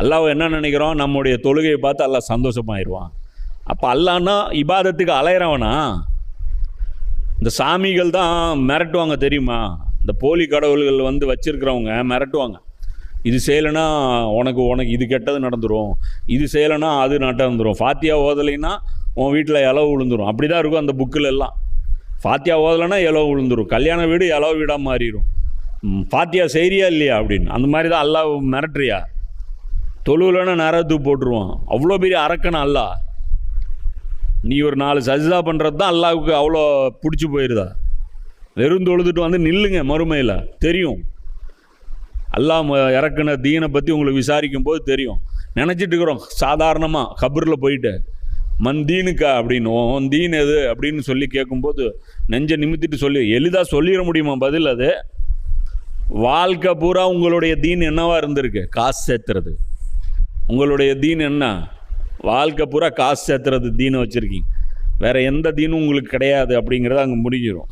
அல்லாஹ் என்ன நினைக்கிறோம், நம்முடைய தொழுகையை பார்த்து அல்லாஹ் சந்தோஷமாயிடுவான். அப்போ அல்லாஹ்னா இபாதத்துக்கு அலையிறவனா? இந்த சாமிகள் தான் மிரட்டுவாங்க தெரியுமா? இந்த போலி கடவுள்கள் வந்து வச்சிருக்கிறவங்க மிரட்டுவாங்க. இது செய்யலைன்னா உனக்கு இது கெட்டது நடந்துடும், இது செய்யலைன்னா அது நடந்துடும், ஃபாத்தியா ஓதலைன்னா உன் வீட்டில் இலவு விழுந்துடும். அப்படி தான் இருக்கும் அந்த புக்கில் எல்லாம். ஃபாத்தியா ஓதலைன்னா இலவு விழுந்துடும், கல்யாண வீடு இலவு வீடாக மாறிடும், ஃபாத்தியா செய்கிறியா இல்லையா அப்படின்னு. அந்த மாதிரி தான் அல்லாஹ் மிரட்டுறியா? தொழுவுலன்னா நரகத்துக்கு போட்டுருவான். அவ்வளோ பெரிய அரக்கன் அல்லாஹ். நீ ஒரு 4 சஜ்தா பண்ணுறது தான் அல்லாஹ்வுக்கு அவ்வளோ பிடிச்சி போயிடுதா? வெறும் தொழுதுட்டு வந்து நில்லுங்க, மறுமையில் தெரியும். அல்லாஹ் இறக்குன தீனை பற்றி உங்களுக்கு விசாரிக்கும் போது தெரியும். நினச்சிட்டு இருக்கிறோம் சாதாரணமாக கபரில் போயிட்டு மண் தீனுக்கா அப்படின்னு, உன் தீன் எது அப்படின்னு சொல்லி கேட்கும்போது நெஞ்சை நிமித்திட்டு சொல்லி எளிதாக சொல்லிட முடியுமா பதில்? அது வாழ்க்கை பூரா உங்களுடைய தீன் என்னவா இருந்திருக்கு? காசு சேர்த்துறது. உங்களுடைய தீன் என்ன? வாழ்க்கை பூரா காசு சேர்த்துறது தீனை வச்சுருக்கீங்க. வேறு எந்த தீனும் உங்களுக்கு கிடையாது அப்படிங்கிறது அங்கே முடிஞ்சிடும்.